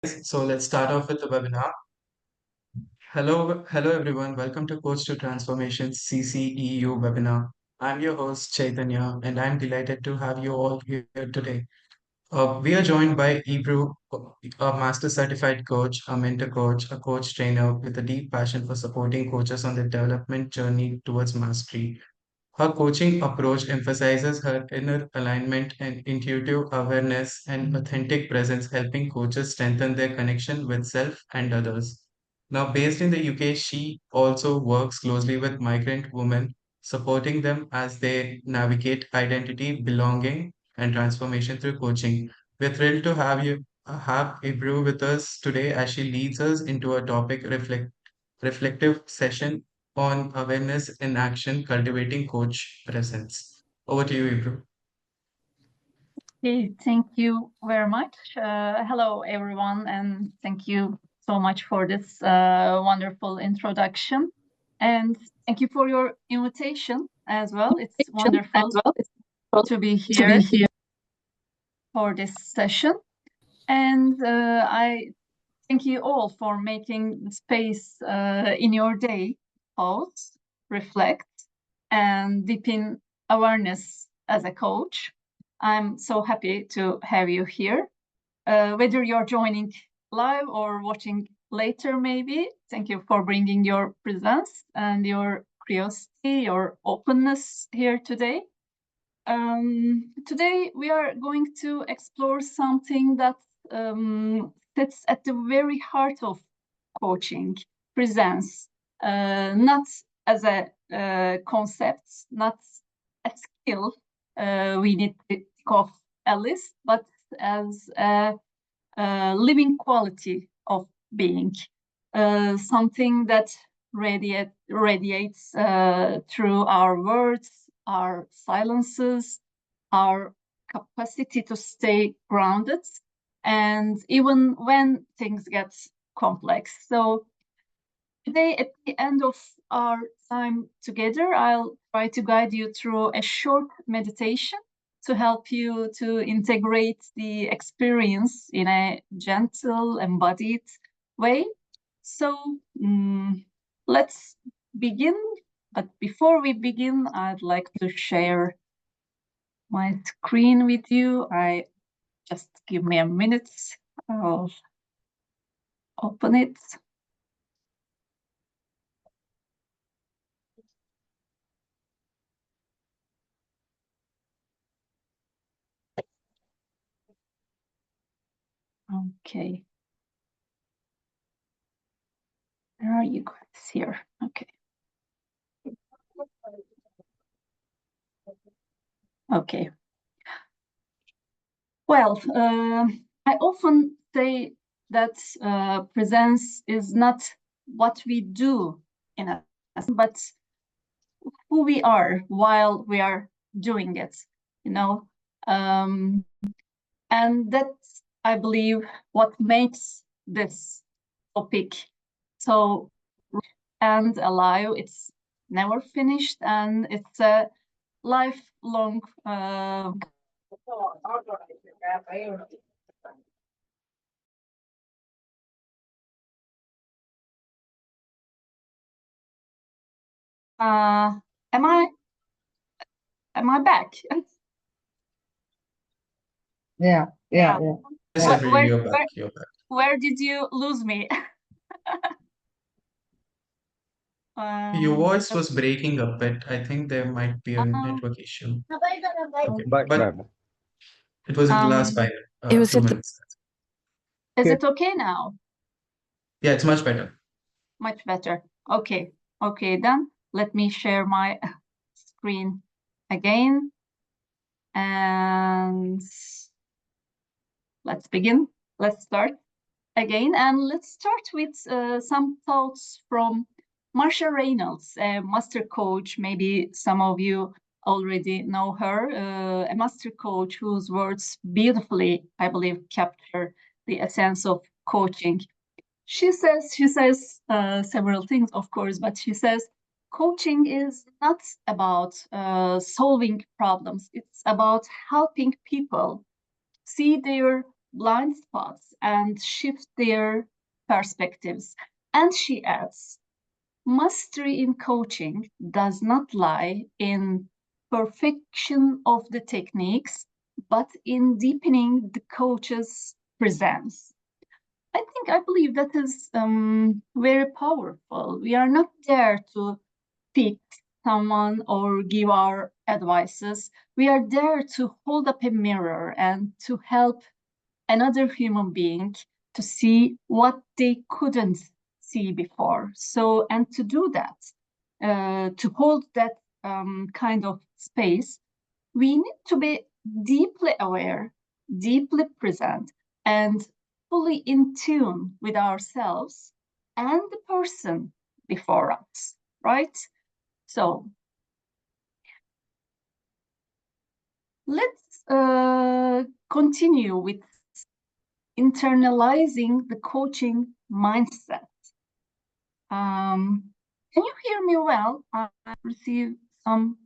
So let's start off with the webinar. Hello everyone. Welcome to Coach to Transformation CCEU webinar. I'm your host Chaitanya, and I'm delighted to have you all here today. We are joined by Ebru, a Master Certified Coach, a mentor coach, a coach trainer with a deep passion for supporting coaches on their development journey towards mastery. Her coaching approach emphasizes her inner alignment and intuitive awareness and authentic presence, helping coaches strengthen their connection with self and others. Now, based in the UK, she also works closely with migrant women, supporting them as they navigate identity, belonging, and transformation through coaching. We're thrilled to have Ibru with us today as she leads us into a reflective session on awareness in action, cultivating coach presence. Over to you, Ibru. Okay, thank you very much. Hello, everyone, and thank you so much for this wonderful introduction. And thank you for your invitation as well. It's wonderful to be here for this session. And I thank you all for making the space in your day, pause, reflect, and deepen awareness as a coach. I'm so happy to have you here. Whether you're joining live or watching later, maybe, thank you for bringing your presence and your curiosity, your openness here today. Today, we are going to explore something that sits at the very heart of coaching, presence, not as a concept, not a skill we need to tick off a list, but as a living quality of being, something that radiates through our words, our silences, our capacity to stay grounded, and even when things get complex. So today, at the end of our time together, I'll try to guide you through a short meditation to help you to integrate the experience in a gentle, embodied way. So let's begin. But before we begin, I'd like to share my screen with you. Just give me a minute. I'll open it. Okay. Where are you guys here? Okay. Okay. Well, I often say that presence is not what we do in a sense, but who we are while we are doing it, you know. And that's, I believe, what makes this topic so and alive. It's never finished, and it's a lifelong am I back? Yeah. Yes, Ebru, you're back. Where did you lose me? Your voice was breaking a bit. I think there might be a network issue. Okay. But it was in the last It was 2 at the minutes. Is it okay now? Yeah, it's much better. Much better. Okay. Okay, then let me share my screen again. And let's begin. Let's start again. And let's start with some thoughts from Marsha Reynolds, a master coach. Maybe some of you already know her, a master coach whose words beautifully, I believe, capture the essence of coaching. She says several things, of course, but she says coaching is not about solving problems. It's about helping people see their blind spots and shift their perspectives. And she adds, mastery in coaching does not lie in perfection of the techniques, but in deepening the coach's presence. I believe that is very powerful. We are not there to pick someone or give our advices. We are there to hold up a mirror and to help another human being to see what they couldn't see before. So, and to do that, to hold that kind of space, we need to be deeply aware, deeply present, and fully in tune with ourselves and the person before us, right? So let's continue with internalizing the coaching mindset. Can you hear me well? I received some.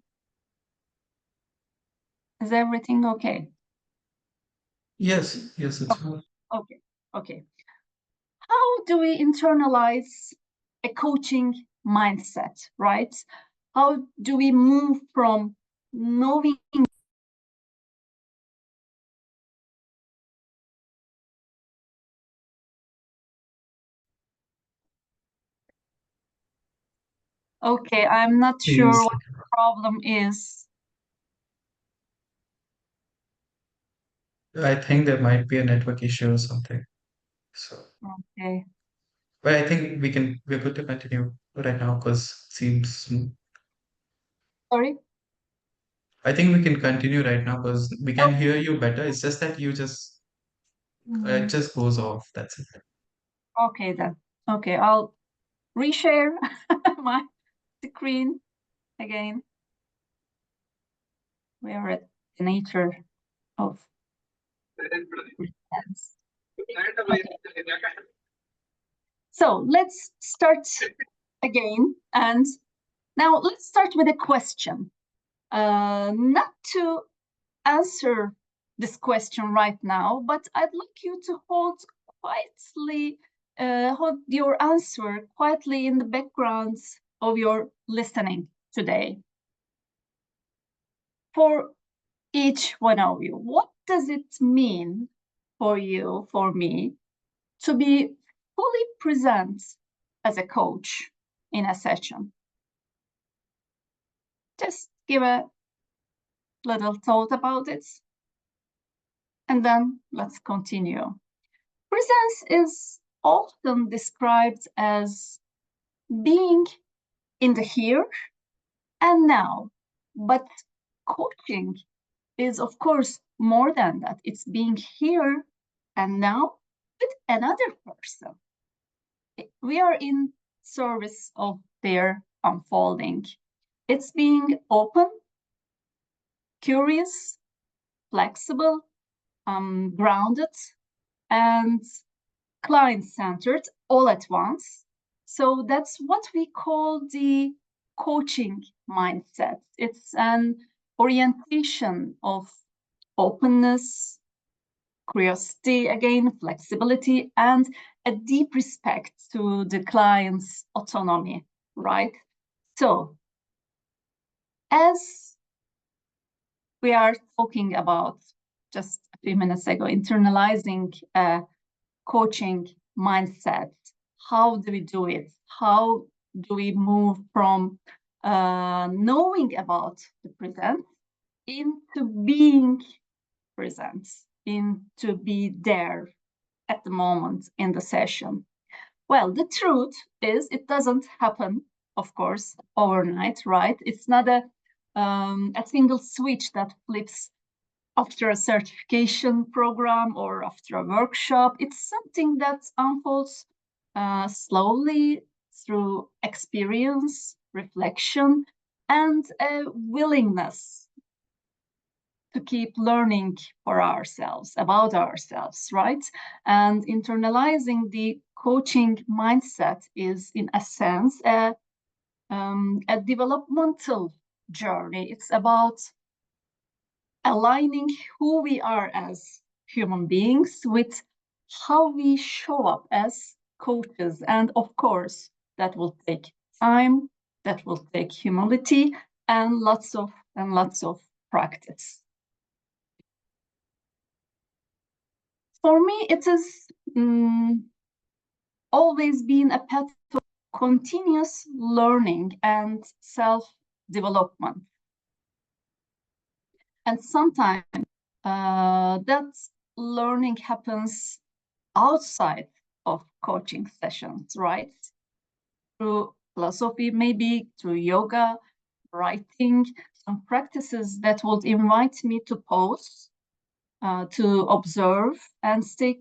Is everything okay? Yes, yes, it's fine. Okay, okay. How do we internalize a coaching mindset, right? How do we move from knowing? Okay, I'm not sure Seems what the problem is. I think there might be a network issue or something. So, Okay, but I think we're good to continue right now because seems smooth. sorry. I think we can continue right now because we can hear you better. It's just that you just it Mm, just goes off. That's it. okay then. Okay, I'll reshare my screen again. We are at the nature of dance. Okay. So let's start again. And now let's start with a question. Not to answer this question right now, but I'd like you to hold your answer quietly in the background of your listening today. For each one of you, what does it mean for you, for me, to be fully present as a coach in a session? Just give a little thought about it, and then let's continue. Presence is often described as being in the here and now, but coaching is, of course, more than that. It's being here and now with another person. We are in service of their unfolding. It's being open, curious, flexible, grounded, and client-centered all at once. So that's what we call the coaching mindset. It's an orientation of openness, curiosity, again, flexibility, and a deep respect to the client's autonomy, right? So, as we are talking about just a few minutes ago, internalizing coaching mindset, how do we do it? How do we move from knowing about the present into being present, into be there at the moment in the session? Well, the truth is it doesn't happen, of course, overnight, right? It's not a single switch that flips after a certification program or after a workshop. It's something that unfolds slowly through experience, reflection, and a willingness to keep learning for ourselves, about ourselves, right? And internalizing the coaching mindset is, in a sense, a developmental journey. It's about aligning who we are as human beings with how we show up as coaches. And of course, that will take time, that will take humility, and lots of practice. For me, it is always been a path of continuous learning and self-development. And sometimes that learning happens outside of coaching sessions, right? Through philosophy, maybe through yoga, writing, some practices that would invite me to pause, to observe and stay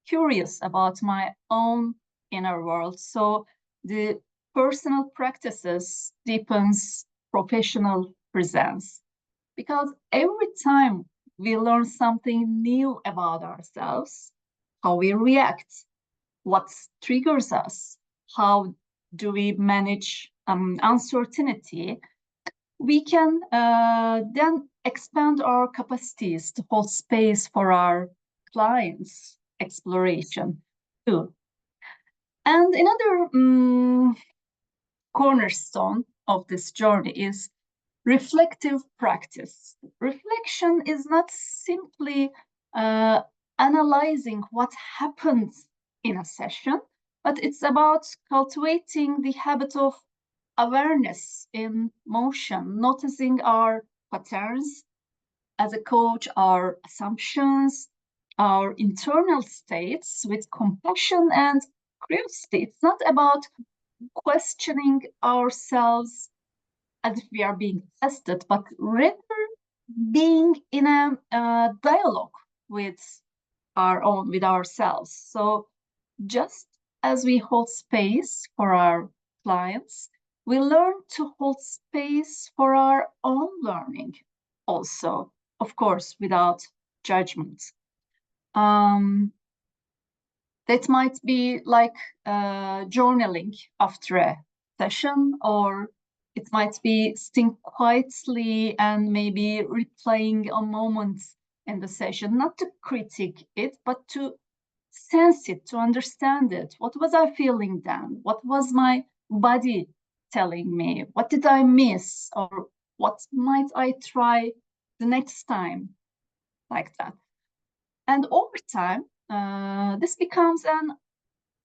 curious about my own inner world. So the personal practices deepens professional presence, because every time we learn something new about ourselves, how we react, what triggers us, how do we manage uncertainty, we can then expand our capacities to hold space for our clients' exploration too. And another cornerstone of this journey is reflective practice. Reflection is not simply analyzing what happened in a session, but it's about cultivating the habit of awareness in motion, noticing our patterns as a coach, our assumptions, our internal states with compassion and curiosity. It's not about questioning ourselves as if we are being tested, but rather being in a dialogue with with ourselves. So just as we hold space for our clients, we learn to hold space for our own learning also, of course, without judgment. That might be like journaling after a session, or it might be sitting quietly and maybe replaying a moment in the session, not to critique it, but to sense it, to understand it. What was I feeling then? What was my body telling me? What did I miss? Or what might I try the next time? Like that. And over time, this becomes an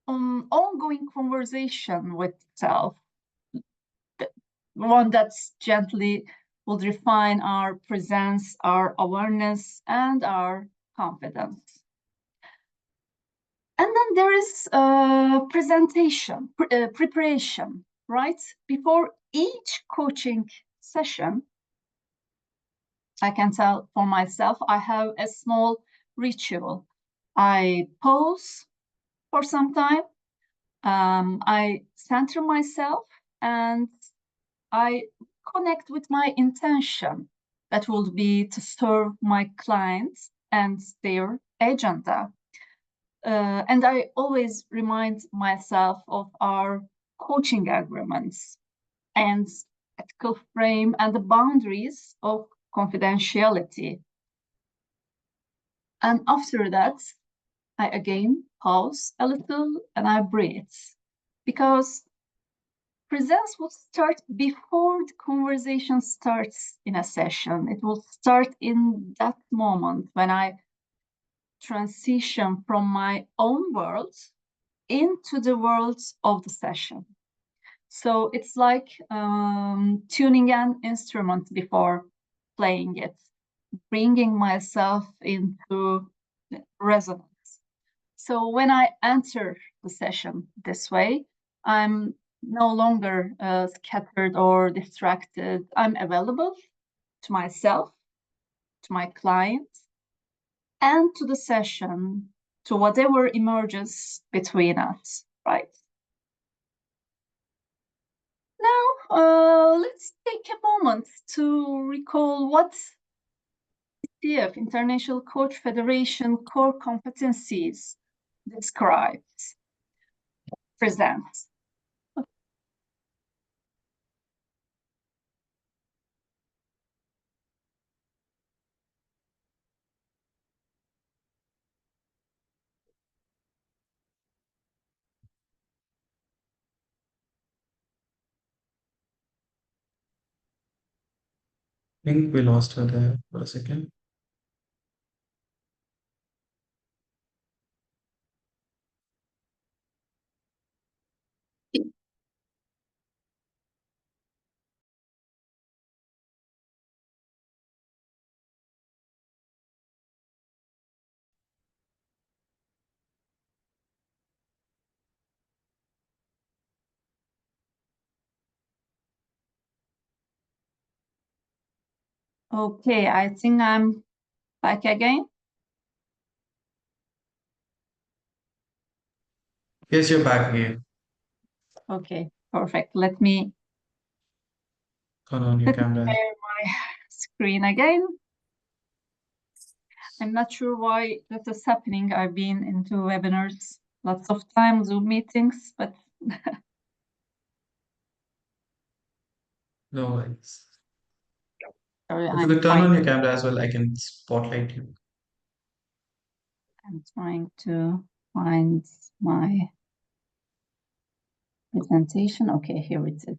ongoing conversation with self, one that's gently will refine our presence, our awareness, and our confidence. And then there is preparation, right? Before each coaching session, I can tell for myself, I have a small ritual. I pause for some time, I center myself, and I connect with my intention that will be to serve my clients and their agenda. And I always remind myself of our coaching agreements and ethical frame and the boundaries of confidentiality. And after that, I again pause a little and I breathe, because presence will start before the conversation starts in a session. It will start in that moment when I transition from my own world into the world of the session. So it's like tuning an instrument before playing it, bringing myself into resonance. So when I enter the session this way, I'm no longer scattered or distracted. I'm available to myself, to my client, and to the session, to whatever emerges between us, right? Now, let's take a moment to recall what ICF, International Coach Federation Core Competencies, describes, presents. think we lost her there for a second. Okay, I think I'm back again. Yes, you're back again. Okay, perfect. Let me Turn on your camera. share my screen again. I'm not sure why that is happening. I've been into webinars lots of time, Zoom meetings, but No worries. sorry, If you I'm could turn on trying. your camera as well, I can spotlight you. I'm trying to find my presentation. Okay, here it is.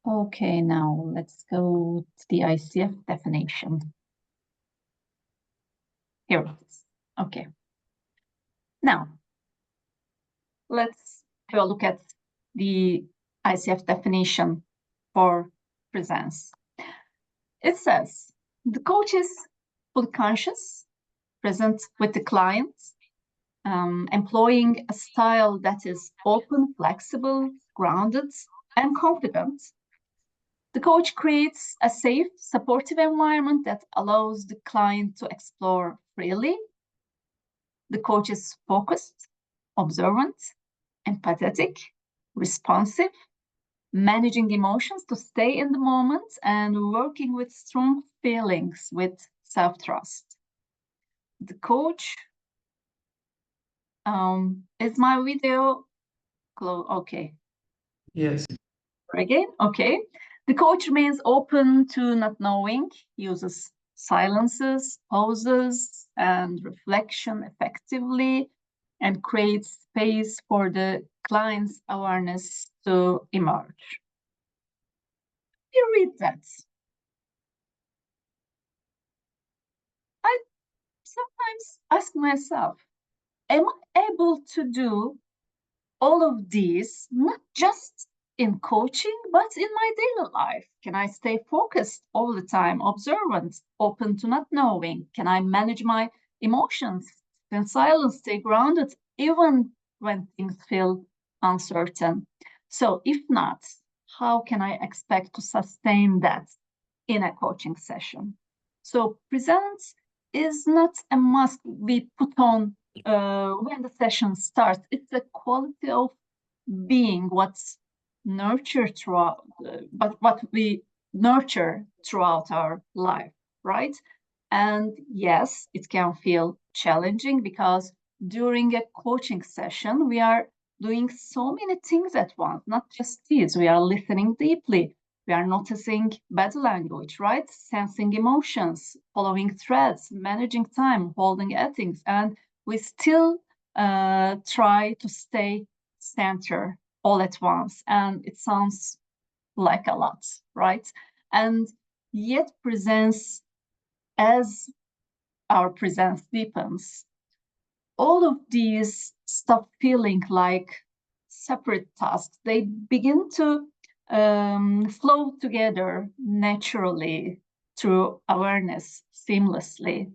Okay, now let's go to the ICF definition. Here it is. Okay. Now, let's have a look at the ICF definition for presence. It says, the coach is fully conscious, present with the client, employing a style that is open, flexible, grounded, and confident. The coach creates a safe, supportive environment that allows the client to explore freely. The coach is focused, observant, empathetic, responsive, managing emotions to stay in the moment, and working with strong feelings with self-trust. The coach is my video close. Okay. Yes. Again, okay. The coach remains open to not knowing, uses silences, pauses, and reflection effectively, and creates space for the client's awareness to emerge. You read that. I sometimes ask myself, am I able to do all of these, not just in coaching, but in my daily life? Can I stay focused all the time, observant, open to not knowing? Can I manage my emotions in silence, stay grounded, even when things feel uncertain? So, if not, how can I expect to sustain that in a coaching session? So, presence is not a must we put on when the session starts. It's a quality of being what's nurtured throughout, but what we nurture throughout our life, right? And yes, it can feel challenging because during a coaching session, we are doing so many things at once, not just these. We are listening deeply. We are noticing body language, right? Sensing emotions, following threads, managing time, holding things. And we still try to stay center all at once. And it sounds like a lot, right? And yet presence, as our presence deepens, all of these stop feeling like separate tasks. They begin to flow together naturally through awareness seamlessly.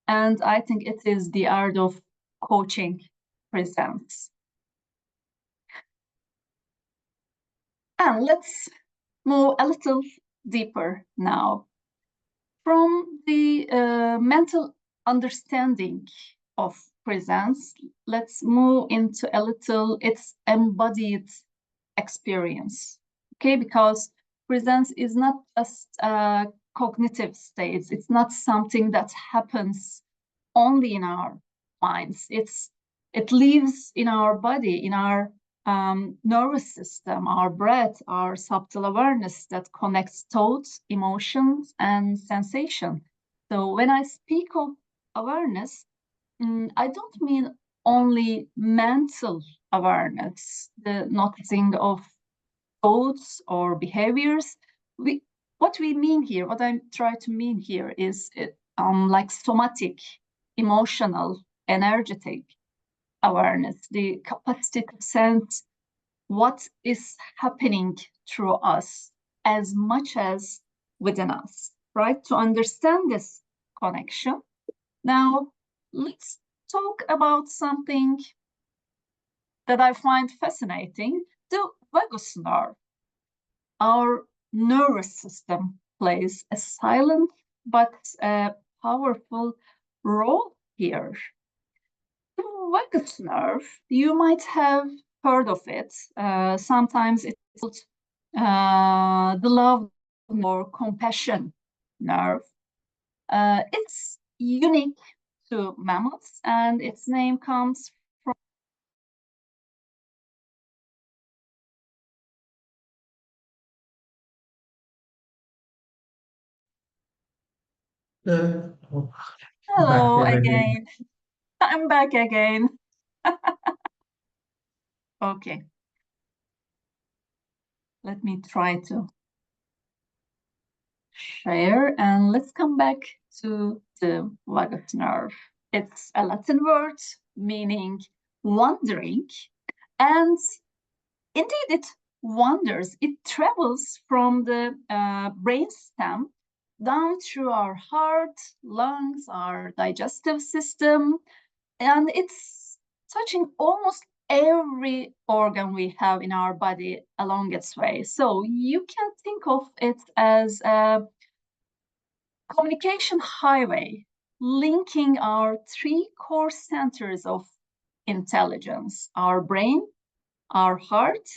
And I think it is the art of coaching presence. And let's move a little deeper now. From the mental understanding of presence, let's move into a little its embodied experience. Okay, because presence is not just cognitive states. It's not something that happens only in our minds. It lives in our body, in our nervous system, our breath, our subtle awareness that connects thoughts, emotions, and sensation. So when I speak of awareness, I don't mean only mental awareness, the noticing of thoughts or behaviors. What we mean here, what I'm trying to mean here is like somatic, emotional, energetic awareness, the capacity to sense what is happening through us as much as within us, right? To understand this connection. Now, let's talk about something that I find fascinating, the vagus nerve. Our nervous system plays a silent but powerful role here. The vagus nerve, you might have heard of it. Sometimes it's called the love or compassion nerve. It's unique to mammals, and its name comes from Oh, back hello here again. again. I'm back again. Okay, let me try to share, and let's come back to the vagus nerve. It's a Latin word meaning wandering, and indeed it wanders. It travels from the brainstem down through our heart, lungs, our digestive system, and it's touching almost every organ we have in our body along its way. So you can think of it as a communication highway linking our three core centers of intelligence: our brain, our heart,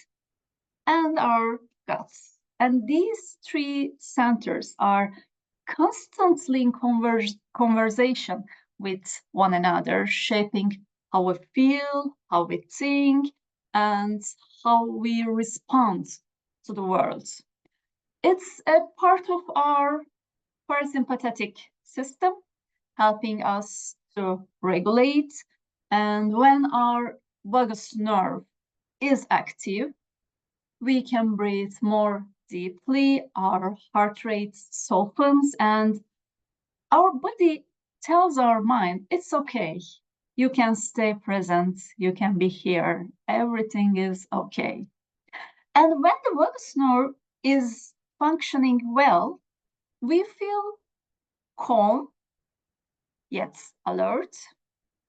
and our guts. And these three centers are constantly in conversation with one another, shaping how we feel, how we think, and how we respond to the world. It's a part of our parasympathetic system, helping us to regulate. And when our vagus nerve is active, we can breathe more deeply, our heart rate softens, and our body tells our mind, it's okay. You can stay present. You can be here. Everything is okay. And when the vagus nerve is functioning well, we feel calm yet alert.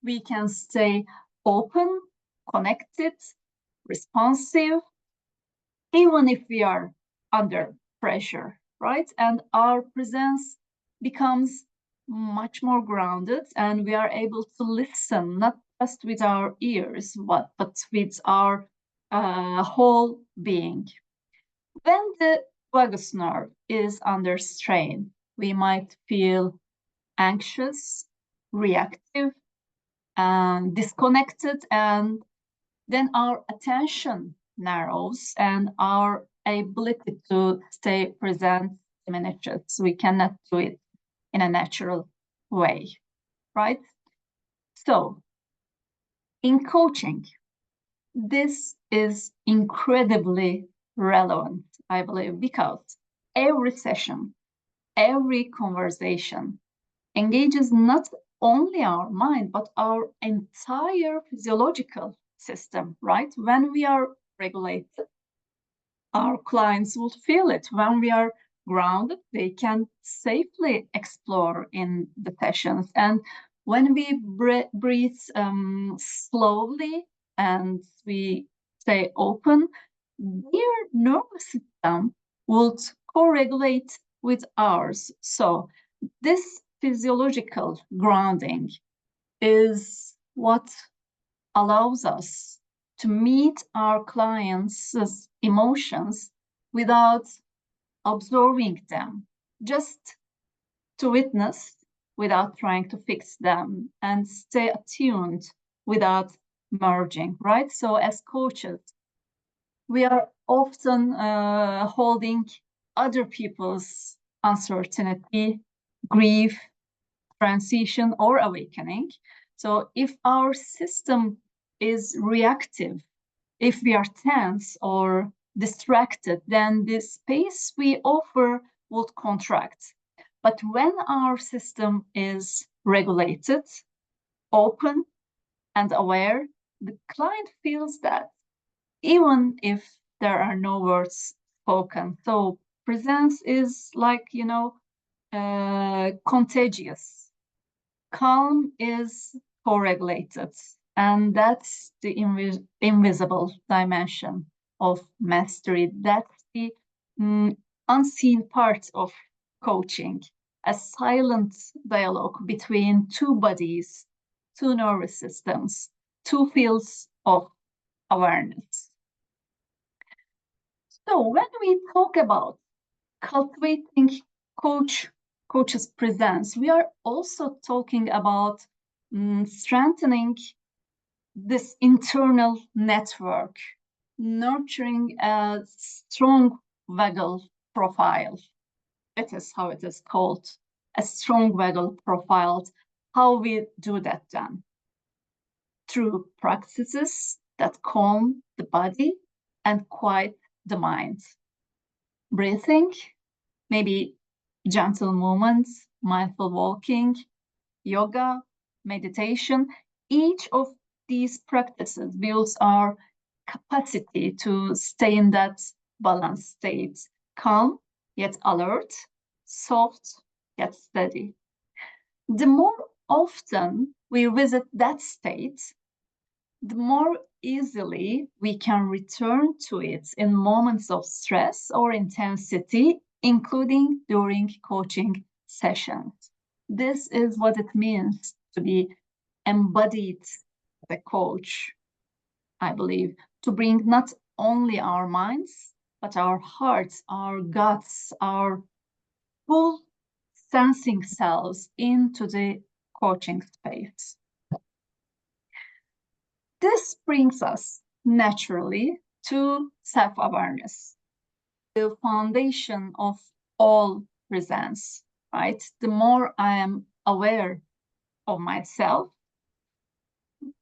We can stay open, connected, responsive, even if we are under pressure, right? And our presence becomes much more grounded, and we are able to listen not just with our ears, but with our whole being. When the vagus nerve is under strain, we might feel anxious, reactive, and disconnected, and then our attention narrows and our ability to stay present diminishes. We cannot do it in a natural way, right? So, in coaching, this is incredibly relevant, I believe, because every session, every conversation engages not only our mind, but our entire physiological system, right? When we are regulated, our clients will feel it. When we are grounded, they can safely explore in the sessions. And when we breathe slowly and we stay open, their nervous system would co-regulate with ours. So this physiological grounding is what allows us to meet our clients' emotions without absorbing them, just to witness without trying to fix them, and stay attuned without merging, right? So as coaches, we are often holding other people's uncertainty, grief, transition, or awakening. So if our system is reactive, if we are tense or distracted, then the space we offer would contract. But when our system is regulated, open, and aware, the client feels that even if there are no words spoken. So presence is like, contagious. Calm is co-regulated, and that's the invisible dimension of mastery. That's the unseen part of coaching, a silent dialogue between two bodies, two nervous systems, two fields of awareness. So when we talk about cultivating coach's presence, we are also talking about strengthening this internal network, nurturing a strong vagal profile. It is how it is called, a strong vagal profile. How we do that then? Through practices that calm the body and quiet the mind. Breathing, maybe gentle movements, mindful walking, yoga, meditation. Each of these practices builds our capacity to stay in that balanced state, calm yet alert, soft yet steady. The more often we visit that state, the more easily we can return to it in moments of stress or intensity, including during coaching sessions. This is what it means to be embodied as a coach, I believe, to bring not only our minds, but our hearts, our guts, our full sensing selves into the coaching space. This brings us naturally to self-awareness, the foundation of all presence, right? The more I am aware of myself,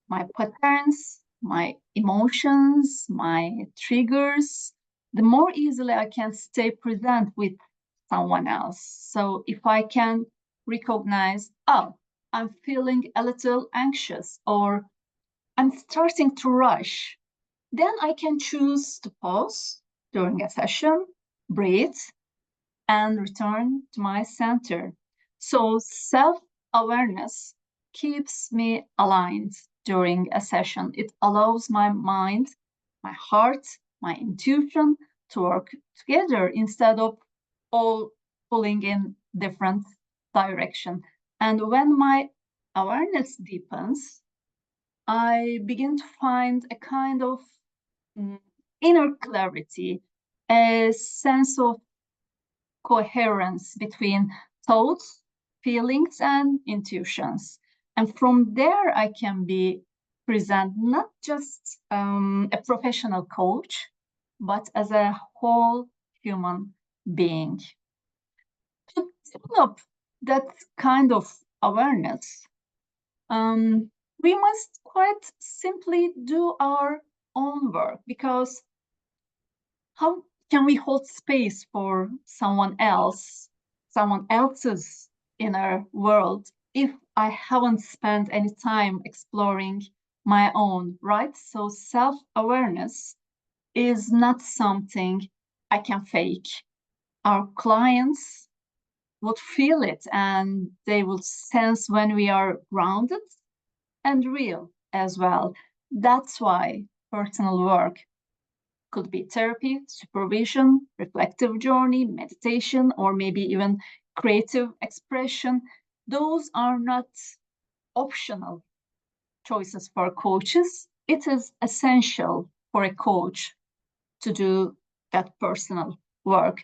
my patterns, my emotions, my triggers, the more easily I can stay present with someone else. So if I can recognize, oh, I'm feeling a little anxious or I'm starting to rush, then I can choose to pause during a session, breathe, and return to my center. So self-awareness keeps me aligned during a session. It allows my mind, my heart, my intuition to work together instead of all pulling in different direction. And when my awareness deepens, I begin to find a kind of inner clarity, a sense of coherence between thoughts, feelings, and intuitions. And from there, I can be present not just a professional coach, but as a whole human being. To develop that kind of awareness, we must quite simply do our own work, because how can we hold space for someone else's inner world, if I haven't spent any time exploring my own, right? So self-awareness is not something I can fake. Our clients would feel it, and they will sense when we are grounded and real as well. That's why personal work could be therapy, supervision, reflective journey, meditation, or maybe even creative expression. Those are not optional choices for coaches. It is essential for a coach to do that personal work.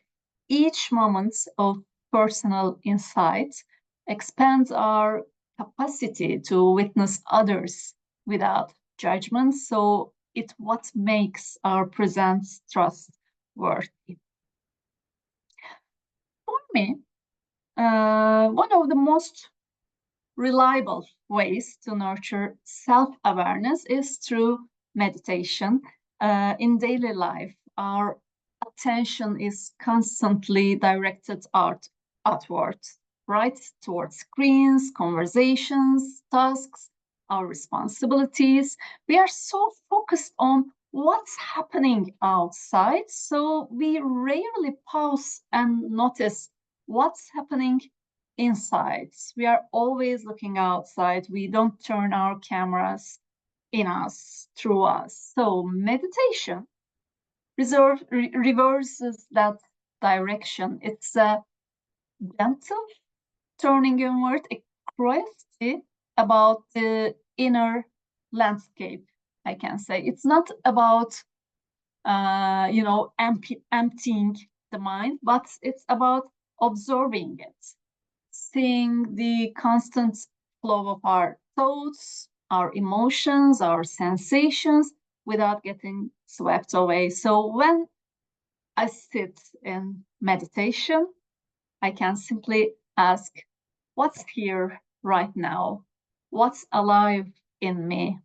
Each moment of personal insight expands our capacity to witness others without judgment. So it's what makes our presence trustworthy. For me, one of the most reliable ways to nurture self-awareness is through meditation in daily life. our attention is constantly directed outward, right? Towards screens, conversations, tasks, our responsibilities. We are so focused on what's happening outside, so we rarely pause and notice what's happening inside. We are always looking outside. We don't turn our cameras in us, through us. So meditation reverses that direction. It's a gentle turning inward, a curiosity about the inner landscape, I can say. It's not about, emptying the mind, but it's about observing it, seeing the constant flow of our thoughts, our emotions, our sensations without getting swept away. So when I sit in meditation, I can simply ask, what's here right now? What's alive in me?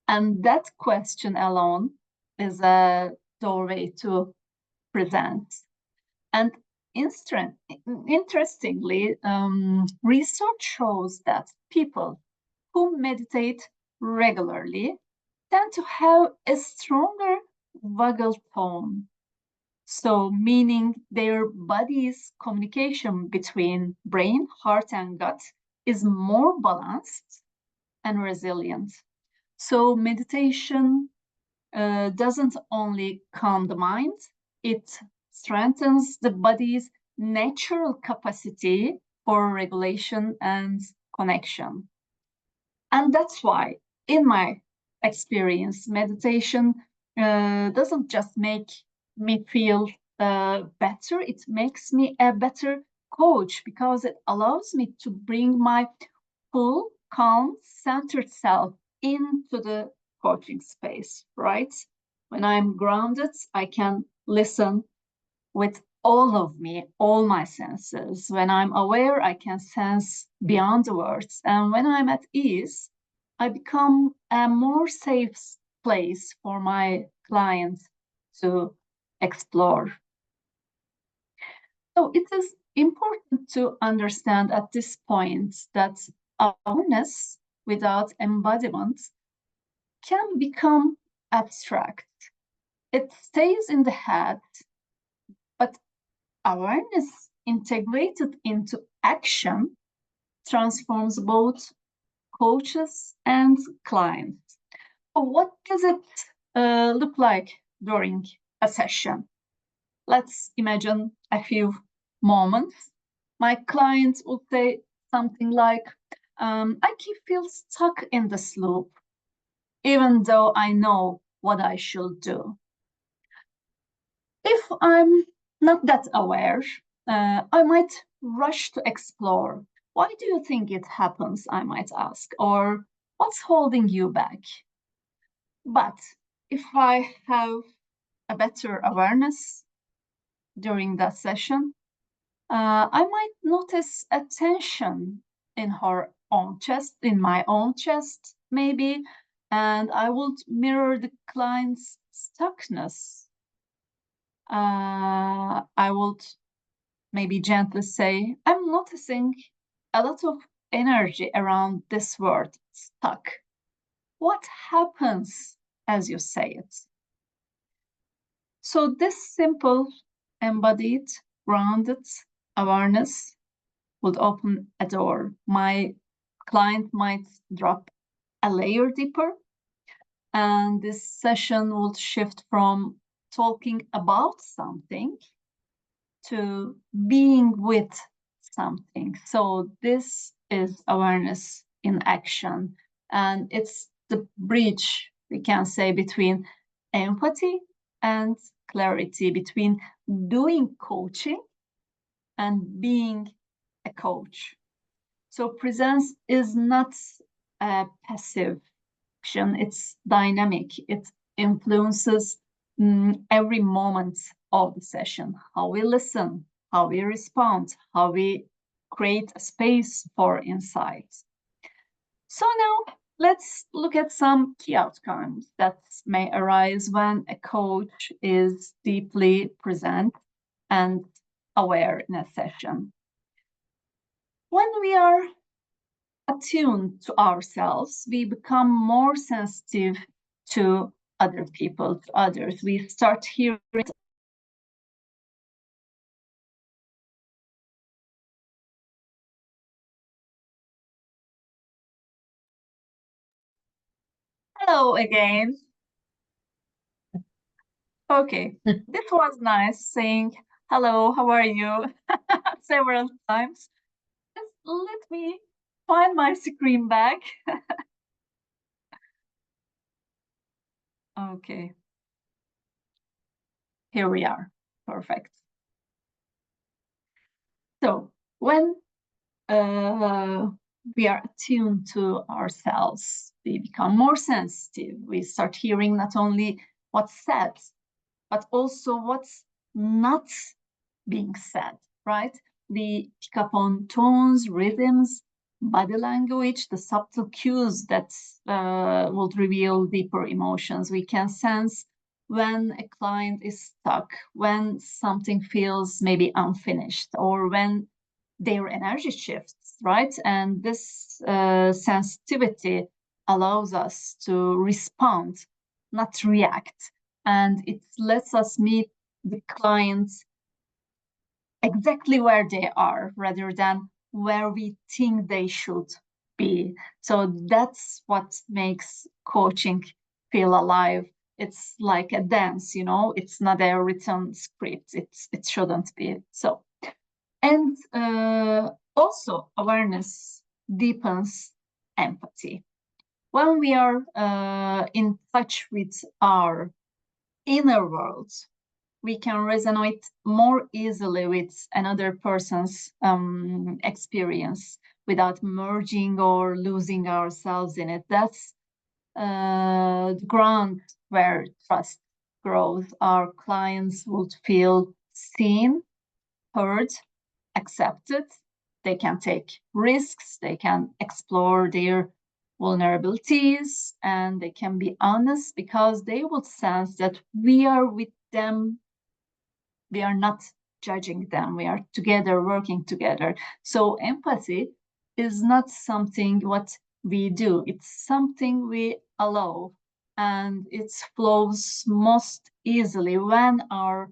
And that question alone is a doorway to present. And interestingly, research shows that people who meditate regularly tend to have a stronger vagal tone. So, meaning their body's communication between brain, heart, and gut is more balanced and resilient. So, meditation doesn't only calm the mind, it strengthens the body's natural capacity for regulation and connection. And that's why, in my experience, meditation doesn't just make me feel better, it makes me a better coach because it allows me to bring my full, calm, centered self into the coaching space, right? When I'm grounded, I can listen with all of me, all my senses. When I'm aware, I can sense beyond the words. And when I'm at ease, I become a more safe place for my clients to explore. So it is important to understand at this point that awareness without embodiment can become abstract. It stays in the head, but awareness integrated into action transforms both coaches and clients. So what does it look like during a session? Let's imagine a few moments. My clients would say something like, I feel stuck in this loop, even though I know what I should do. If I'm not that aware, I might rush to explore. Why do you think it happens? I might ask. Or what's holding you back? But if I have a better awareness during that session, I might notice a tension in her own chest, in my own chest, maybe, and I would mirror the client's stuckness. I would maybe gently say, I'm noticing a lot of energy around this word, stuck. What happens as you say it? So this simple, embodied, grounded awareness would open a door. My client might drop a layer deeper, and this session would shift from talking about something to being with something. So this is awareness in action, and it's the bridge, we can say, between empathy and clarity, between doing coaching and being a coach. So presence is not a passive action, it's dynamic. It influences every moment of the session, how we listen, how we respond, how we create a space for insight. So now Let's look at some key outcomes that may arise when a coach is deeply present and aware in a session. When we are attuned to ourselves, we become more sensitive to other people, to others. We start hearing hello again. Okay, this was nice saying hello, how are you several times. Let me find my screen back. Okay, here we are. Perfect. So when we are attuned to ourselves, we become more sensitive. We start hearing not only what's said, but also what's not being said, right? We pick up on tones, rhythms, body language, the subtle cues that will reveal deeper emotions. We can sense when a client is stuck, when something feels maybe unfinished, or when their energy shifts, right? And this sensitivity allows us to respond, not react. And it lets us meet the clients exactly where they are rather than where we think they should be. So that's what makes coaching feel alive. It's like a dance, you know, it's not a written script. It shouldn't be. So, and also awareness deepens empathy. When we are in touch with our inner world, we can resonate more easily with another person's experience without merging or losing ourselves in it. That's the ground where trust grows. Our clients would feel seen, heard, accepted. They can take risks, they can explore their vulnerabilities, and they can be honest because they would sense that we are with them. We are not judging them. We are together, working together. So empathy is not something what we do. It's something we allow, and it flows most easily when our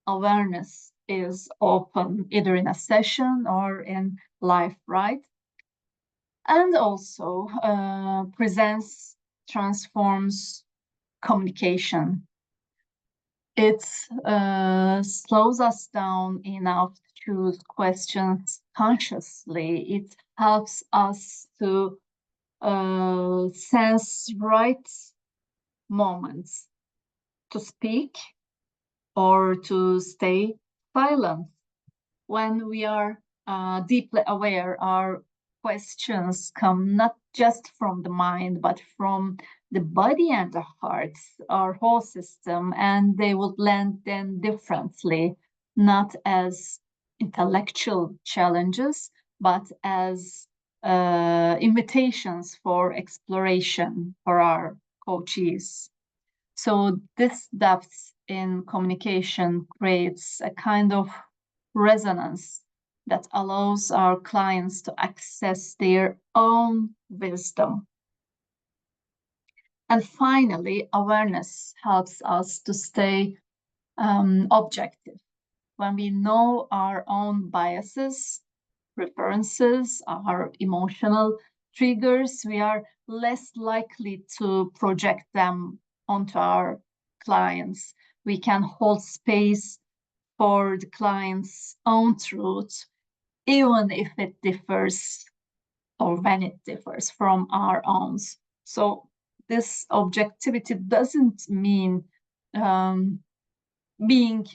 awareness is open, either in a session or in life, right? And also presence transforms communication. It slows us down enough to choose questions consciously. It helps us to sense right moments to speak or to stay silent. When we are deeply aware, our questions come not just from the mind, but from the body and the heart, our whole system, and they will land then differently, not as intellectual challenges, but as invitations for exploration for our coaches. So this depth in communication creates a kind of resonance that allows our clients to access their own wisdom. And finally, awareness helps us to stay objective. When we know our own biases, preferences, our emotional triggers, we are less likely to project them onto our clients. We can hold space for the client's own truth, even if it differs or when it differs from our own. So this objectivity doesn't mean being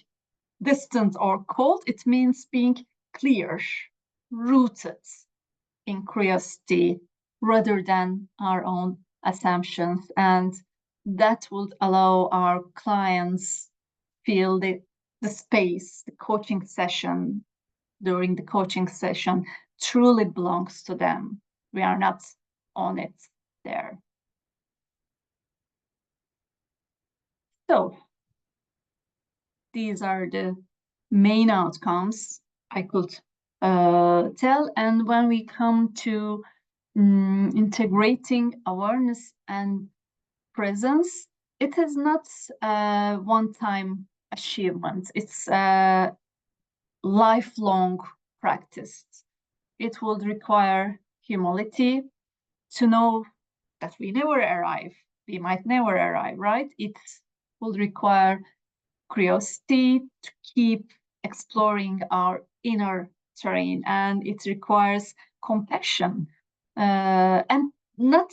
distant or cold. It means being clear, rooted in curiosity rather than our own assumptions. And that would allow our clients feel the space, the coaching session, during the coaching session truly belongs to them. We are not on it. there. So these are the main outcomes I could tell. And when we come to integrating awareness and presence, it is not a one-time achievement. It's a lifelong practice. It would require humility to know that we never arrive. We might never arrive, right? It will require curiosity to keep exploring our inner terrain, and it requires compassion, and not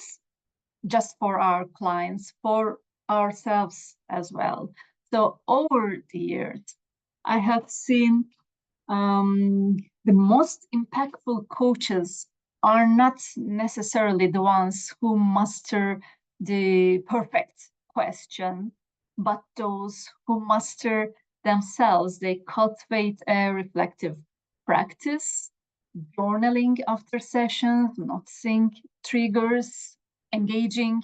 just for our clients, for ourselves as well. So over the years, I have seen the most impactful coaches are not necessarily the ones who master the perfect question, but those who master themselves. They cultivate a reflective practice, journaling after sessions, noticing triggers, engaging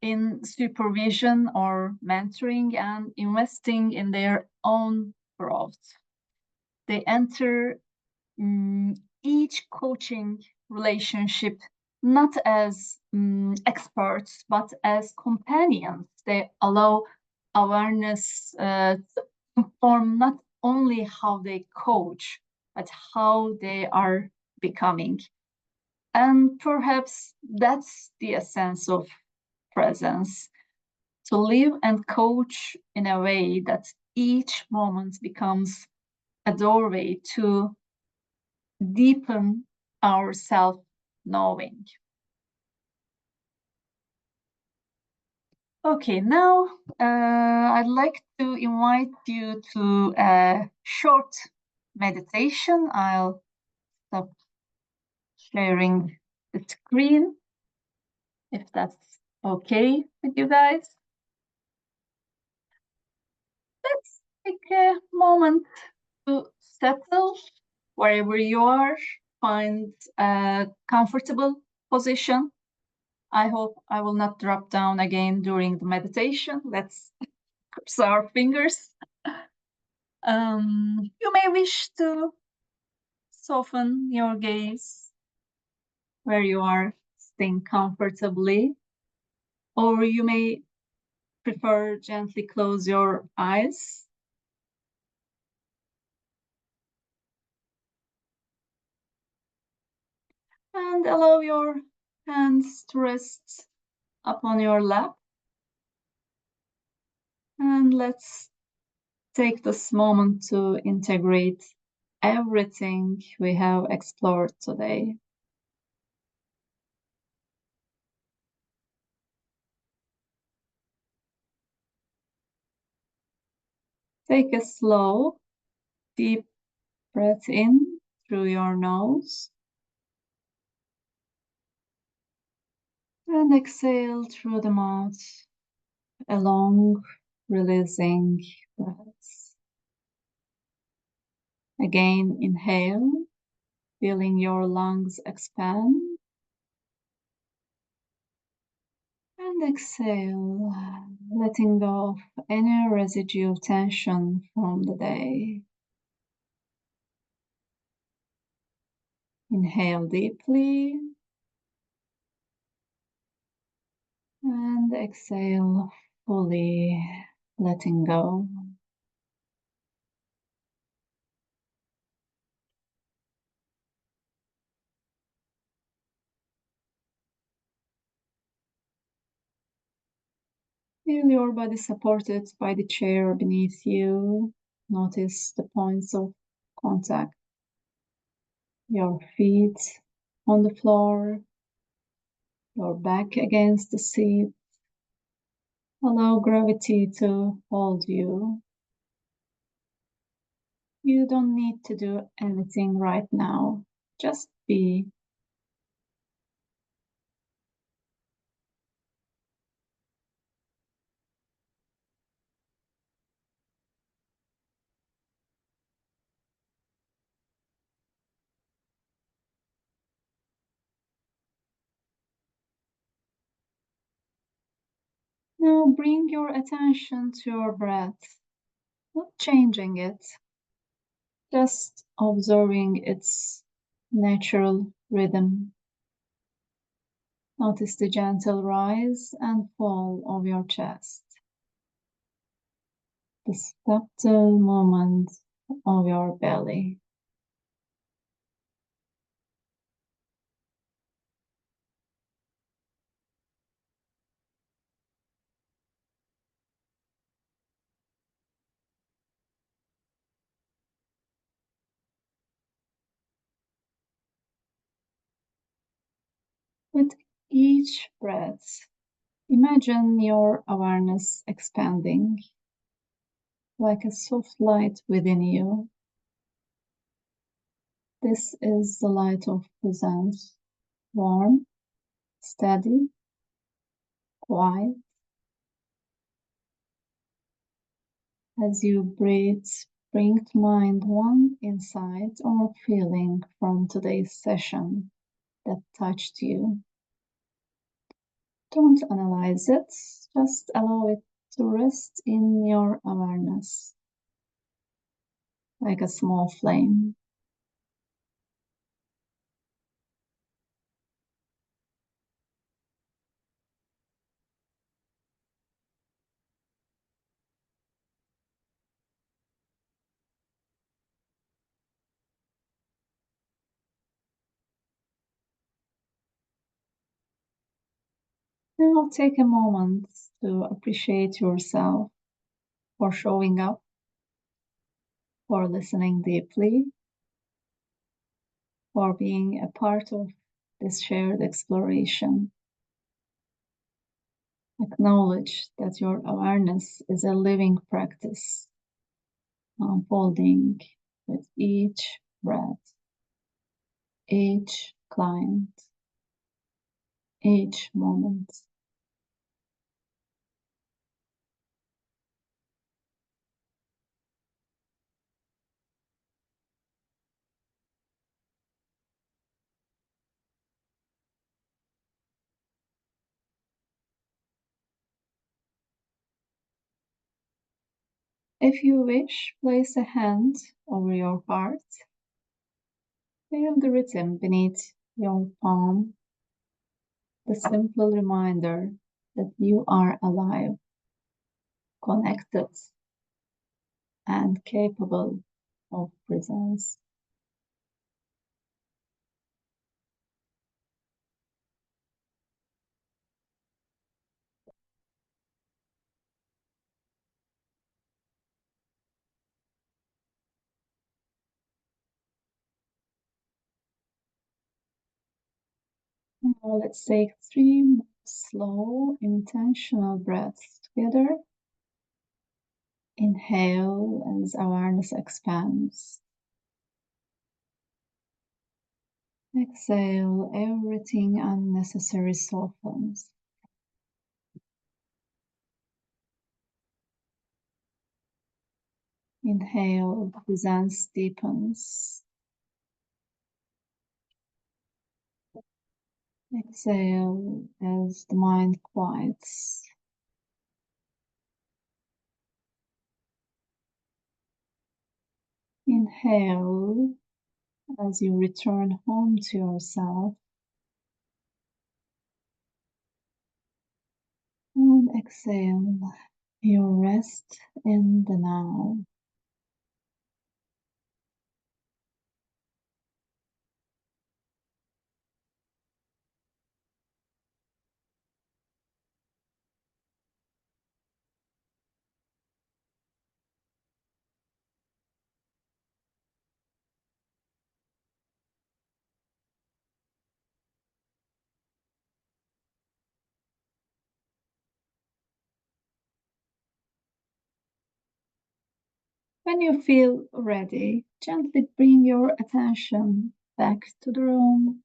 in supervision or mentoring, and investing in their own growth. They enter each coaching relationship not as experts, but as companions. They allow awareness to inform not only how they coach, but how they are becoming. And perhaps that's the essence of presence, to live and coach in a way that each moment becomes a doorway to deepen our self-knowing. Okay, now I'd like to invite you to a short meditation. I'll stop sharing the screen, if that's okay with you guys. Let's take a moment to settle wherever you are. Find a comfortable position. I hope I will not drop down again during the meditation. Let's cross our fingers. You may wish to soften your gaze where you are staying comfortably, or you may prefer gently close your eyes. And allow your hands to rest upon your lap. And let's take this moment to integrate everything we have explored today. Take a slow, deep breath in through your nose and exhale through the mouth, a long, releasing breath. Again, inhale, feeling your lungs expand. And exhale, letting go of any residue of tension from the day. Inhale deeply and exhale fully, letting go. Feel your body supported by the chair beneath you. Notice the points of contact. Your feet on the floor, your back against the seat. Allow gravity to hold you. You don't need to do anything right now. Just be. Now bring your attention to your breath, not changing it, just observing its natural rhythm. Notice the gentle rise and fall of your chest, the subtle movement of your belly. With each breath, imagine your awareness expanding like a soft light within you. This is the light of presence, warm, steady, quiet. As you breathe, bring to mind one insight or feeling from today's session that touched you. Don't analyze it, just allow it to rest in your awareness, like a small flame. Now take a moment to appreciate yourself for showing up, for listening deeply, for being a part of this shared exploration. Acknowledge that your awareness is a living practice, unfolding with each breath, each client, each moment. If you wish, place a hand over your heart. Feel the rhythm beneath your palm, the simple reminder that you are alive, connected, and capable of presence. Now let's take 3 more slow, intentional breaths together. Inhale as awareness expands. Exhale, everything unnecessary softens. Inhale, presence deepens. Exhale as the mind quiets. Inhale as you return home to yourself. And exhale, you rest in the now. When you feel ready, gently bring your attention back to the room.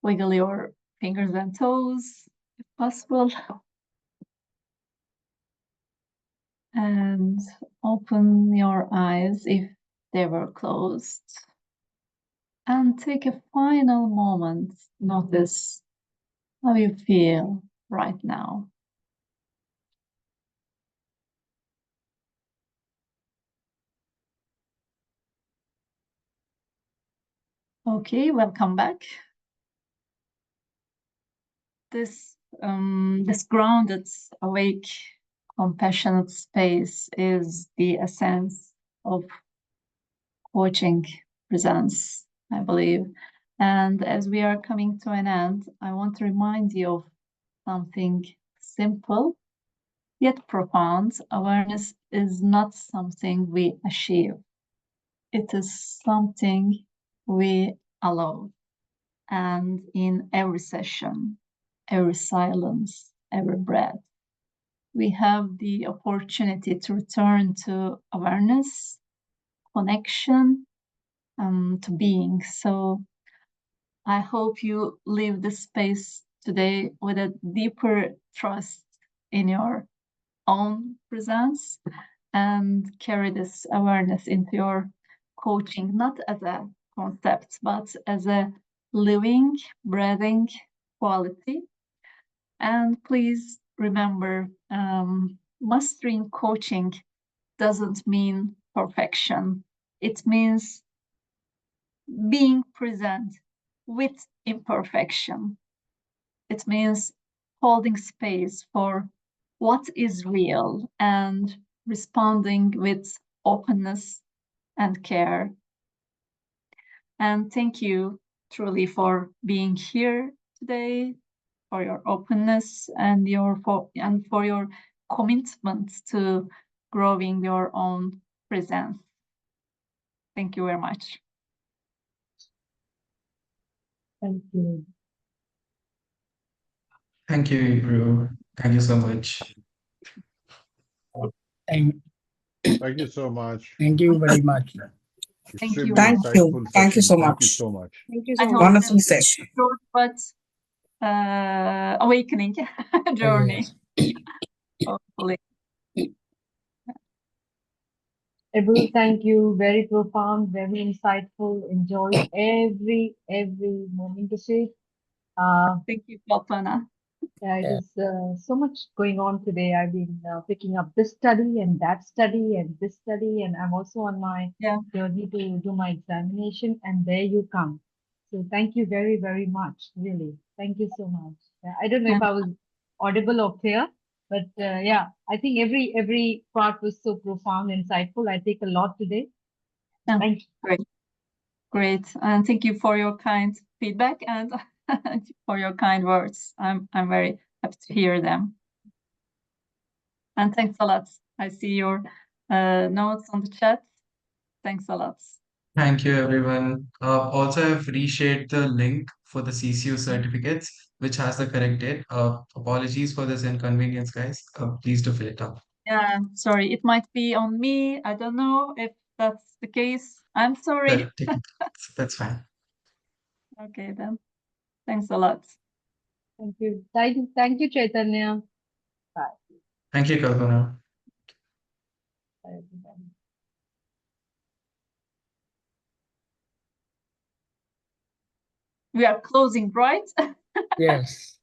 Wiggle your fingers and toes if possible. And open your eyes if they were closed. And take a final moment. Notice how you feel right now. Okay, welcome back. This grounded, awake, compassionate space is the essence of coaching presence, I believe. And as we are coming to an end, I want to remind you of something simple yet profound. Awareness is not something we achieve. It is something we allow. And in every session, every silence, every breath, we have the opportunity to return to awareness, connection, to being. So I hope you leave this space today with a deeper trust in your own presence and carry this awareness into your coaching, not as a concept, but as a living, breathing quality. And please remember, mastering coaching doesn't mean perfection. It means being present with imperfection. It means holding space for what is real and responding with openness and care. And thank you truly for being here today, for your openness and for your commitment to growing your own presence. Thank you very much. Thank you. Thank you, Ebru. Thank you so much. Thank, Thank you so much. thank you very much. Thank you. Extremely Thank you. insightful Thank you session. so Thank you much. so much. Thank you I so hope much. Wonderful this session. short but awakening journey. Hopefully. Ebru, thank you. Very profound, very insightful. Enjoyed every moment of it. Thank you, Kalpana. Yeah, it Yeah. is so much going on today. I've been picking up this study and that study and this study, and I'm also on my Yeah. journey to do my examination. And there you come. So thank you very, very much. Really, thank you so much. I don't know if I was audible or clear, but yeah, I think every part was so profound, insightful. I take a lot today. Yeah. Thank you. Great. And thank you for your kind feedback and for your kind words. I'm very happy to hear them. And thanks a lot. I see your notes on the chat. Thanks a lot. Thank you, everyone. Also, I've reshared the link for the CCU certificates, which has the correct date. Apologies for this inconvenience, guys. Please do fill it up. Yeah, sorry. It might be on me. I don't know if that's the case. I'm sorry. That's fine. Okay, then. Thanks a lot. Thank you. Thank you, Chaitanya. Bye. Thank you, Kalpana. Bye, everybody. We are closing, right? Yes.